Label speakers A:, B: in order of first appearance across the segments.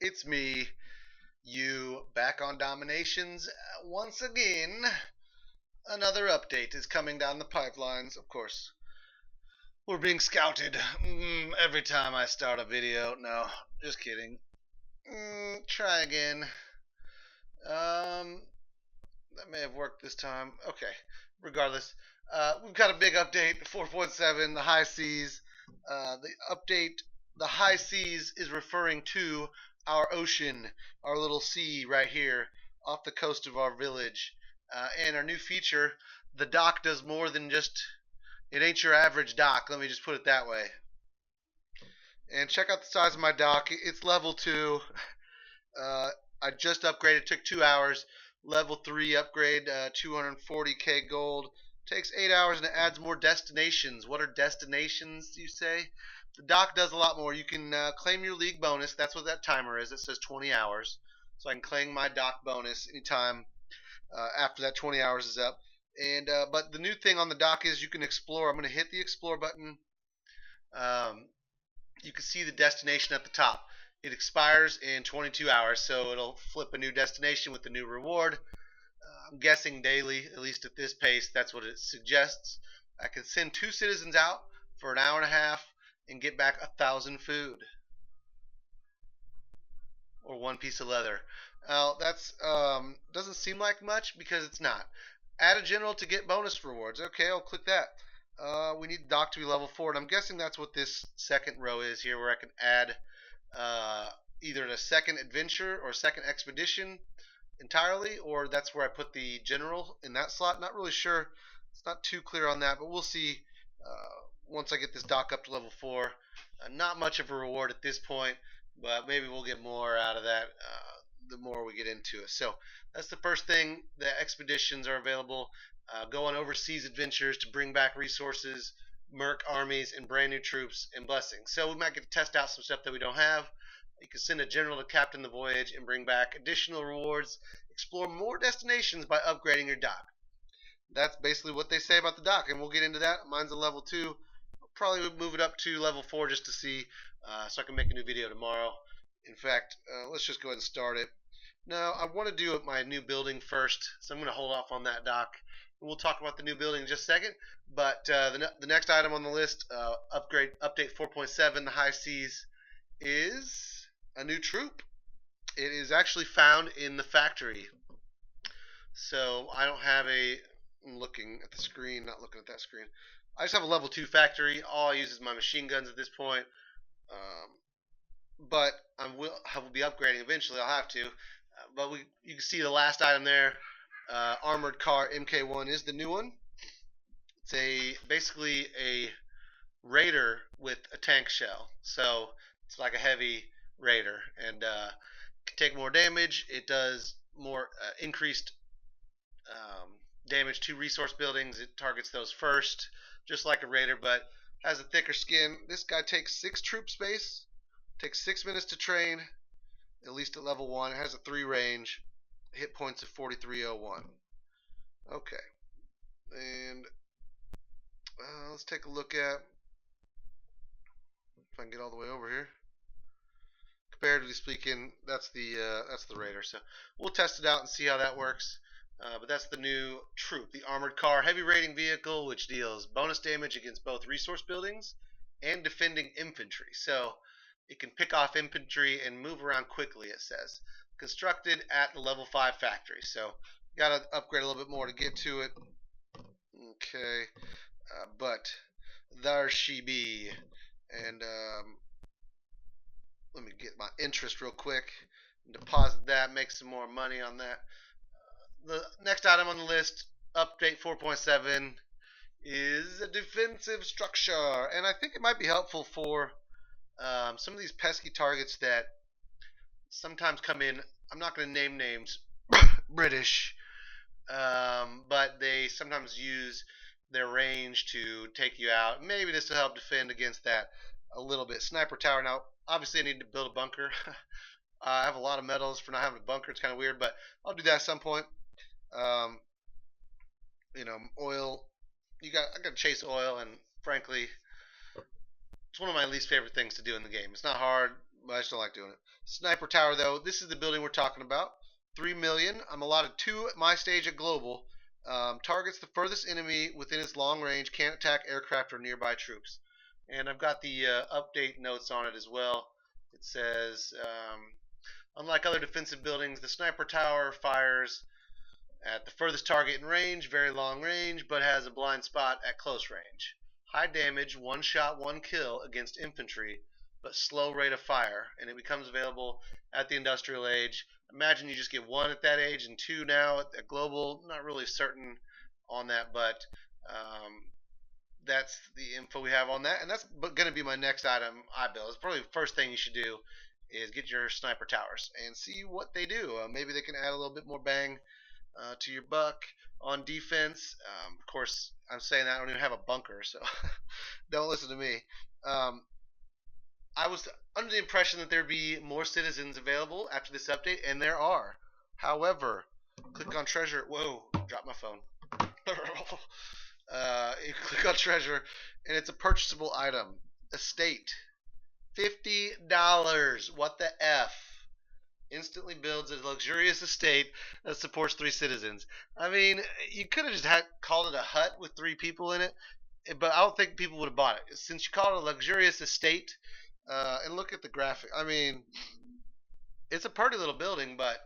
A: It's me, you, back on Dominations once again. Another update is coming down the pipelines, of course. We're being scouted every time I start a video. No, just kidding. Try again. That may have worked this time. Okay, regardless. We've got a big update 4.7, the high seas. The high seas is referring to our ocean, our little sea right here off the coast of our village. And our new feature, the dock does more than just, it ain't your average dock, let me just put it that way. And check out the size of my dock. It's level 2. I just upgraded, it took 2 hours. Level 3 upgrade, 240k gold. Takes 8 hours and it adds more destinations. What are destinations, you say? The dock does a lot more. You can claim your league bonus. That's what that timer is. It says 20 hours. So I can claim my dock bonus anytime after that 20 hours is up. And but the new thing on the dock is you can explore. I'm going to hit the explore button. You can see the destination at the top. It expires in 22 hours, so it'll flip a new destination with a new reward. I'm guessing daily, at least at this pace, that's what it suggests. I can send 2 citizens out for an hour and a half and get back 1,000 food. Or 1 piece of leather. That's doesn't seem like much because it's not. Add a general to get bonus rewards. Okay, I'll click that. We need the dock to be level 4, and I'm guessing that's what this second row is here, where I can add either a second adventure or a second expedition entirely, or that's where I put the general in that slot. Not really sure. It's not too clear on that, but we'll see once I get this dock up to level 4. Not much of a reward at this point, but maybe we'll get more out of that the more we get into it. So that's the first thing. The expeditions are available. Go on overseas adventures to bring back resources, merc armies, and brand new troops and blessings. So we might get to test out some stuff that we don't have. You can send a general to captain the voyage and bring back additional rewards. Explore more destinations by upgrading your dock. That's basically what they say about the dock, and we'll get into that. Mine's a level 2. I'll probably move it up to level 4 just to see, so I can make a new video tomorrow. In fact, let's just go ahead and start it. Now, I want to do my new building first, so I'm going to hold off on that dock. We'll talk about the new building in just a second. But the next item on the list, update 4.7, the high seas, is a new troop. It is actually found in the factory. So I don't have I'm looking at the screen, not looking at that screen. I just have a level 2 factory. All I use is my machine guns at this point. But I will be upgrading eventually. I'll have to. But you can see the last item there. Armored car MK1 is the new one. It's basically a raider with a tank shell. So it's like a heavy raider, and can take more damage. It does more increased damage to resource buildings. It targets those first, just like a raider, but has a thicker skin. This guy takes 6 troop space, takes 6 minutes to train, at least at level 1. It has a 3 range, hit points of 4301. Okay, and let's take a look at, if I can get all the way over here. Comparatively speaking, that's the raider. So we'll test it out and see how that works. But that's the new troop, the armored car heavy raiding vehicle, which deals bonus damage against both resource buildings and defending infantry. So it can pick off infantry and move around quickly, it says. Constructed at the level 5 factory. So you got to upgrade a little bit more to get to it. Okay, but there she be. And let me get my interest real quick and deposit that, make some more money on that. The next item on the list, update 4.7, is a defensive structure, and I think it might be helpful for some of these pesky targets that sometimes come in. I'm not going to name names, British, but they sometimes use their range to take you out. Maybe this will help defend against that a little bit. Sniper tower. Now, obviously, I need to build a bunker. I have a lot of medals for not having a bunker. It's kind of weird, but I'll do that at some point. Oil. I gotta chase oil, and frankly, it's one of my least favorite things to do in the game. It's not hard, but I just don't like doing it. Sniper tower though, this is the building we're talking about. 3 million. I'm allotted 2 at my stage at global. Targets the furthest enemy within its long range. Can't attack aircraft or nearby troops. And I've got the update notes on it as well. It says, unlike other defensive buildings, the sniper tower fires at the furthest target in range, very long range, but has a blind spot at close range. High damage, one shot, one kill against infantry, but slow rate of fire, and it becomes available at the industrial age. Imagine you just get 1 at that age and 2 now at global. Not really certain on that, but that's the info we have on that, and that's going to be my next item I build. It's probably the first thing you should do is get your sniper towers and see what they do. Maybe they can add a little bit more bang to your buck on defense. Of course, I'm saying that I don't even have a bunker, so don't listen to me. I was under the impression that there'd be more citizens available after this update, and there are. However, click on treasure. Whoa, dropped my phone. You click on treasure, and it's a purchasable item. Estate. $50. What the F? Instantly builds a luxurious estate that supports 3 citizens. I mean, you could have just called it a hut with 3 people in it, but I don't think people would have bought it. Since you call it a luxurious estate, and look at the graphic. I mean, it's a pretty little building, but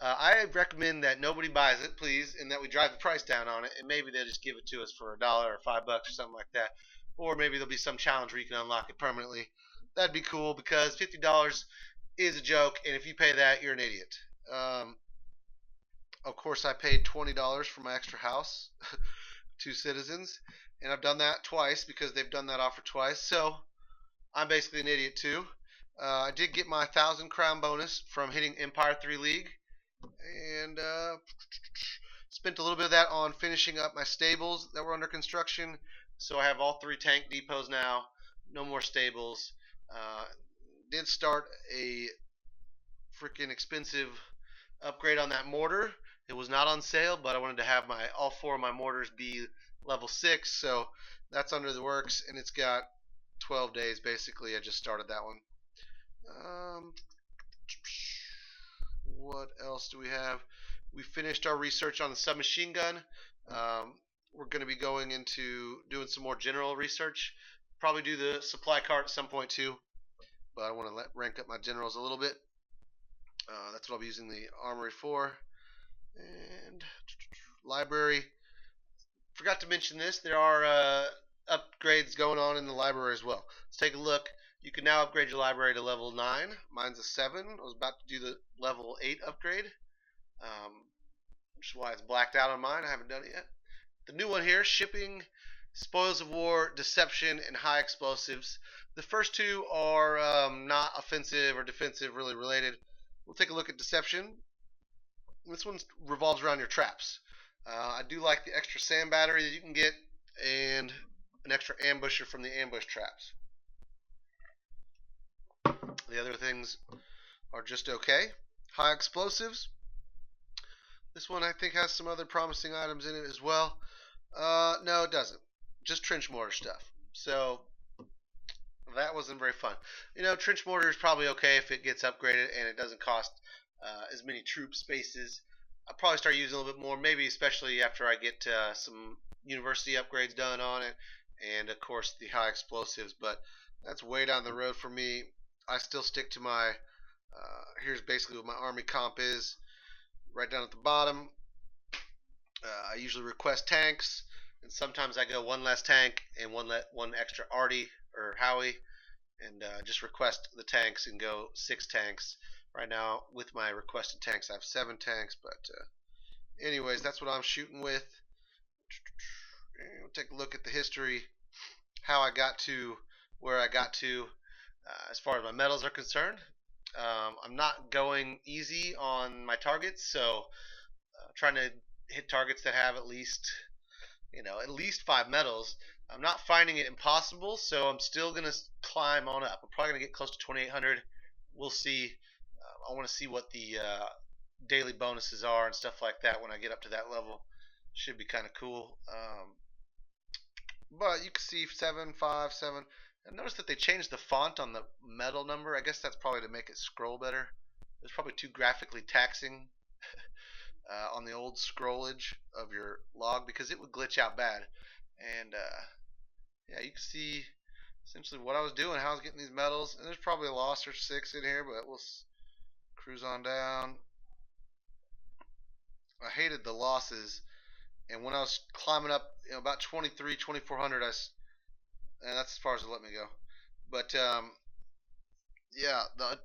A: I recommend that nobody buys it, please, and that we drive the price down on it, and maybe they'll just give it to us for $1 or $5 or something like that. Or maybe there'll be some challenge where you can unlock it permanently. That'd be cool because $50 is a joke, and if you pay that, you're an idiot. Of course, I paid $20 for my extra house to citizens, and I've done that twice because they've done that offer twice. So I'm basically an idiot too. I did get my 1,000 crown bonus from hitting Empire 3 League, and spent a little bit of that on finishing up my stables that were under construction. So I have all 3 tank depots now. No more stables. Did start a freaking expensive upgrade on that mortar. It was not on sale, but I wanted to have all 4 of my mortars be level 6, so that's under the works, and it's got 12 days basically. I just started that one. What else do we have? We finished our research on the submachine gun. We're going to be going into doing some more general research. Probably do the supply cart at some point too, but I want to rank up my generals a little bit. That's what I'll be using the armory for. And library. Forgot to mention this. There are upgrades going on in the library as well. Let's take a look. You can now upgrade your library to level 9. Mine's a 7. I was about to do the level 8 upgrade, which is why it's blacked out on mine. I haven't done it yet. The new one here, shipping, spoils of war, deception, and high explosives. The first 2 are not offensive or defensive really related. We'll take a look at deception. This one revolves around your traps. I do like the extra sand battery that you can get and an extra ambusher from the ambush traps. The other things are just okay. High explosives. This one I think has some other promising items in it as well. No, it doesn't. Just trench mortar stuff. So that wasn't very fun. You know, trench mortar is probably okay if it gets upgraded and it doesn't cost as many troop spaces. I'll probably start using a little bit more, maybe especially after I get some university upgrades done on it, and of course the high explosives, but that's way down the road for me. I still stick to my, here's basically what my army comp is, right down at the bottom. I usually request tanks, and sometimes I go 1 less tank and one extra arty or Howie, and just request the tanks and go 6 tanks. Right now, with my requested tanks, I have 7 tanks, but anyways, that's what I'm shooting with. We'll take a look at the history, how I got to where I got to as far as my medals are concerned. I'm not going easy on my targets, so trying to hit targets that have at least 5 medals. I'm not finding it impossible, so I'm still going to climb on up. I'm probably going to get close to 2,800. We'll see. I want to see what the daily bonuses are and stuff like that when I get up to that level. Should be kind of cool. But you can see 7, 5, 7. I noticed that they changed the font on the medal number. I guess that's probably to make it scroll better. It's probably too graphically taxing on the old scrollage of your log because it would glitch out bad. And yeah, you can see essentially what I was doing, how I was getting these medals. And there's probably a loss or 6 in here, but we'll cruise on down. I hated the losses, and when I was climbing up, about 23, 2400, and that's as far as it let me go. But yeah, the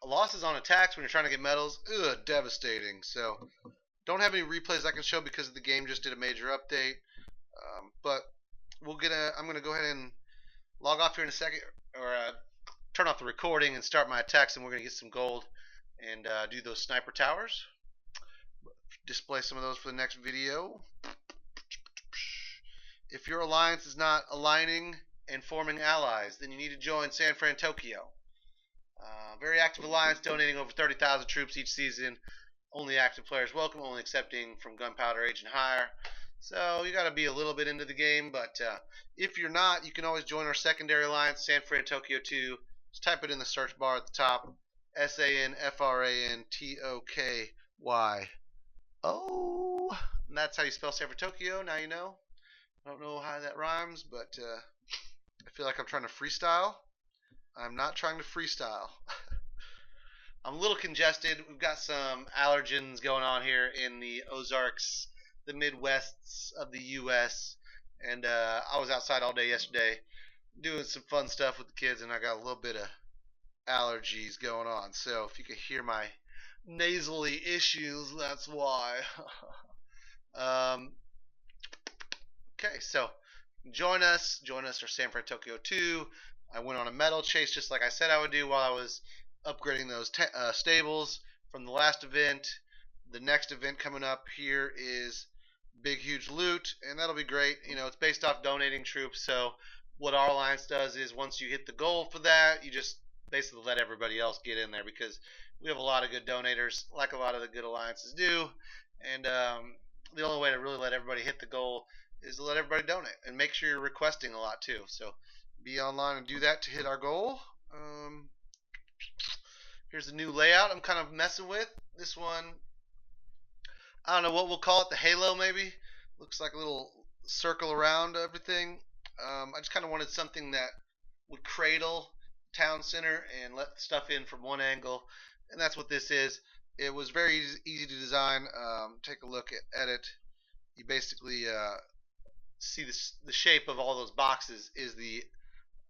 A: losses on attacks when you're trying to get medals, devastating. So don't have any replays I can show because the game just did a major update. But I'm gonna go ahead and log off here in a second, or turn off the recording and start my attacks, and we're gonna get some gold and do those sniper towers. Display some of those for the next video. If your alliance is not aligning and forming allies, then you need to join San Fran Tokyo. Very active alliance, donating over 30,000 troops each season. Only active players welcome, only accepting from gunpowder age and higher. So you got to be a little bit into the game, but if you're not, you can always join our secondary alliance, San Fran Tokyo 2. Just type it in the search bar at the top. SANFRANTOKY. Oh, and that's how you spell San Fran Tokyo. Now you know. I don't know how that rhymes, but I feel like I'm trying to freestyle. I'm not trying to freestyle. I'm a little congested. We've got some allergens going on here in the Ozarks, the Midwests of the U.S. And I was outside all day yesterday doing some fun stuff with the kids, and I got a little bit of allergies going on. So if you can hear my nasally issues, that's why. Okay, so join us for San Fran Tokyo 2. I went on a medal chase just like I said I would do while I was upgrading those stables from the last event. The next event coming up here is big huge loot, and that'll be great. It's based off donating troops, so what our alliance does is once you hit the goal for that, you just basically let everybody else get in there because we have a lot of good donators, like a lot of the good alliances do, and the only way to really let everybody hit the goal is to let everybody donate, and make sure you're requesting a lot too. So be online and do that to hit our goal. Here's a new layout I'm kind of messing with. This one, I don't know what we'll call it, the halo maybe. Looks like a little circle around everything. I just kind of wanted something that would cradle town center and let stuff in from one angle, and that's what this is. It was very easy to design. Take a look at it. You basically see the shape of all those boxes is the,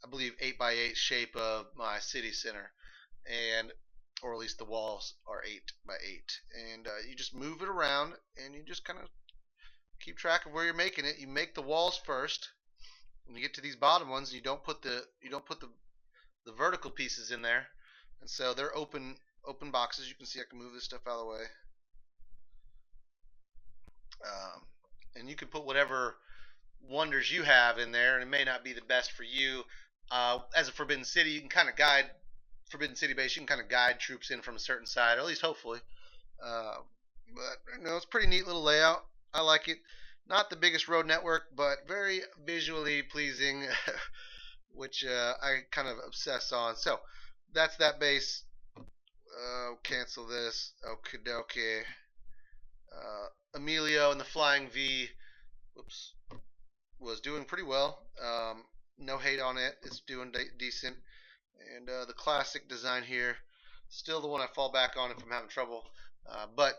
A: I believe, 8x8 shape of my city center, and or at least the walls are 8x8, and you just move it around, and you just kind of keep track of where you're making it. You make the walls first. When you get to these bottom ones, you don't put the vertical pieces in there, and so they're open boxes. You can see I can move this stuff out of the way, and you can put whatever wonders you have in there, and it may not be the best for you. As a Forbidden City, you can kind of guide Forbidden City base. You can kind of guide troops in from a certain side, or at least hopefully. But it's a pretty neat little layout. I like it. Not the biggest road network, but very visually pleasing, which I kind of obsess on. So that's that base. Cancel this. Okie dokie. Emilio and the Flying V. Whoops. Was doing pretty well. No hate on it. It's doing decent. And the classic design here, still the one I fall back on if I'm having trouble. But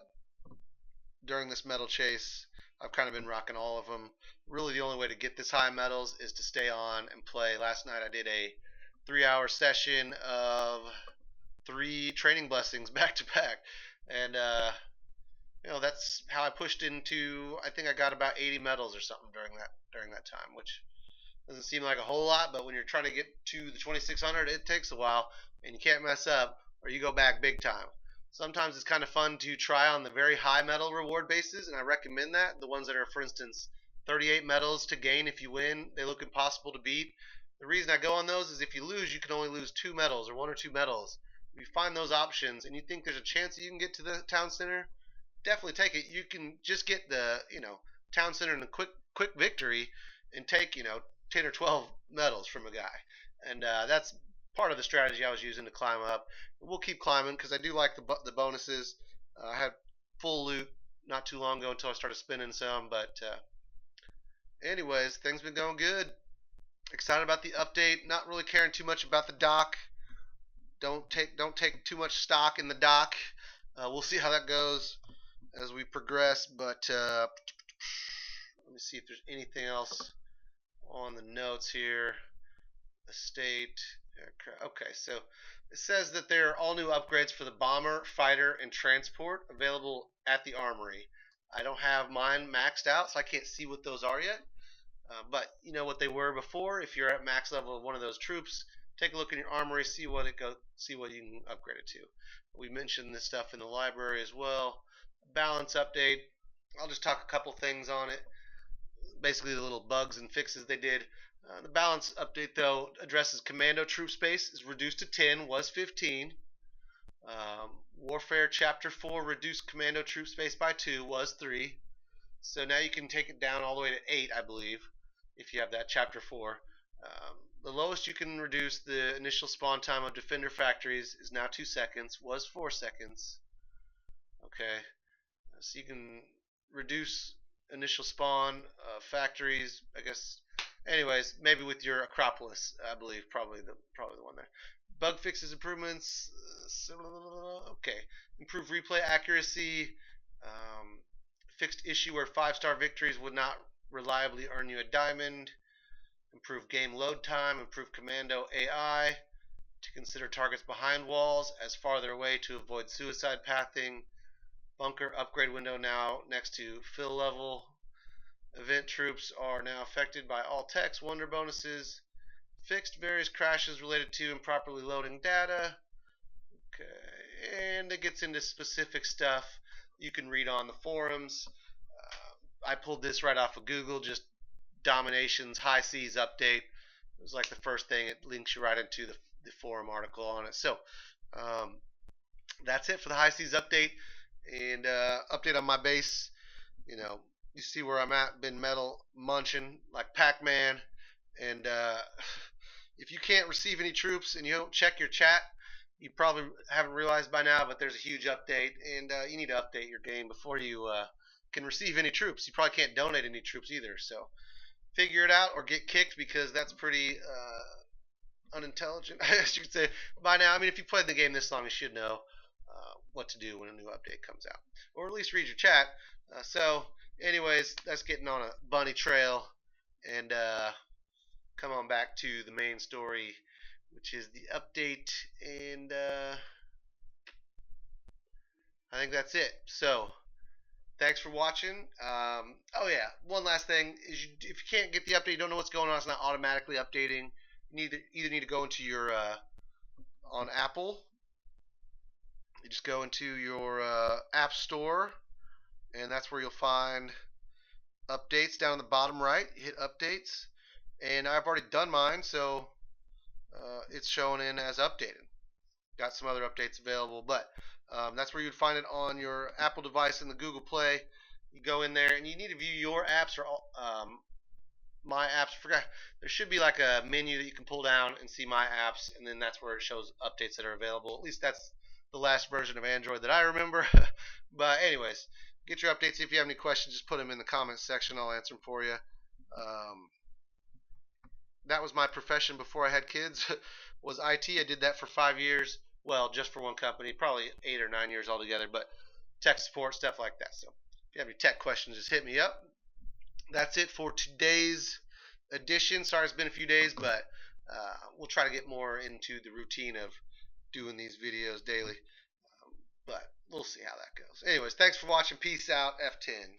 A: during this medal chase, I've kind of been rocking all of them. Really, the only way to get this high medals is to stay on and play. Last night I did a 3-hour session of 3 training blessings back to back, and that's how I pushed into. I think I got about 80 medals or something during that time, which doesn't seem like a whole lot, but when you're trying to get to the 2600, it takes a while, and you can't mess up or you go back big time. Sometimes it's kind of fun to try on the very high medal reward bases, and I recommend that. The ones that are, for instance, 38 medals to gain if you win, they look impossible to beat. The reason I go on those is if you lose, you can only lose 2 medals or 1 or 2 medals. If you find those options and you think there's a chance that you can get to the town center, definitely take it. You can just get the town center and a quick victory and take 10 or 12 medals from a guy. and that's part of the strategy I was using to climb up. We'll keep climbing because I do like the bonuses. I had full loot not too long ago until I started spinning some, but anyways, things been going good. Excited about the update. Not really caring too much about the dock. Don't take too much stock in the dock. We'll see how that goes as we progress. But let me see if there's anything else on the notes here. Estate. Okay, so it says that there are all new upgrades for the bomber, fighter, and transport available at the armory. I don't have mine maxed out, so I can't see what those are yet. But you know what they were before. If you're at max level of one of those troops, take a look in your armory, see what you can upgrade it to. We mentioned this stuff in the library as well. Balance update. I'll just talk a couple things on it. Basically, the little bugs and fixes they did. The balance update, though, addresses commando troop space is reduced to 10, was 15. Warfare Chapter 4 reduced commando troop space by 2, was 3. So now you can take it down all the way to 8, I believe, if you have that Chapter 4. The lowest you can reduce the initial spawn time of defender factories is now 2 seconds, was 4 seconds. Okay, so you can reduce initial spawn factories, I guess. Anyways, maybe with your Acropolis, I believe, probably the one there. Bug fixes, improvements. Okay, improve replay accuracy. Fixed issue where 5-star victories would not reliably earn you a diamond. Improve game load time. Improve commando AI to consider targets behind walls as farther away to avoid suicide pathing. Bunker upgrade window now next to fill level. Event troops are now affected by all text wonder bonuses. Fixed various crashes related to improperly loading data. Okay, and it gets into specific stuff you can read on the forums. I pulled this right off of Google, just Dominations High Seas update. It was like the first thing. It links you right into the forum article on it. So that's it for the High Seas update and update on my base. You know, you see where I'm at. Been metal munching like Pac-Man, and if you can't receive any troops and you don't check your chat, you probably haven't realized by now, but there's a huge update, and you need to update your game before you can receive any troops. You probably can't donate any troops either, so figure it out or get kicked because that's pretty unintelligent, I guess you could say, by now. I mean, if you played the game this long, you should know what to do when a new update comes out, or at least read your chat. Anyways, that's getting on a bunny trail, and come on back to the main story, which is the update, and I think that's it. So, thanks for watching. Oh yeah, one last thing is if you can't get the update, you don't know what's going on, it's not automatically updating. You either need to go into your on Apple. You just go into your App Store, and that's where you'll find updates down in the bottom right. You hit updates, and I've already done mine, so it's showing in as updated. Got some other updates available, but that's where you'd find it on your Apple device in the Google Play. You go in there, and you need to view your apps or my apps. Forgot there should be like a menu that you can pull down and see my apps, and then that's where it shows updates that are available. At least that's the last version of Android that I remember. But anyways, get your updates. If you have any questions, just put them in the comments section. I'll answer them for you. That was my profession before I had kids. Was IT. I did that for 5 years. Well, just for one company, probably 8 or 9 years altogether. But tech support, stuff like that. So if you have any tech questions, just hit me up. That's it for today's edition. Sorry it's been a few days, but we'll try to get more into the routine of doing these videos daily. But we'll see how that goes. Anyways, thanks for watching. Peace out. F10.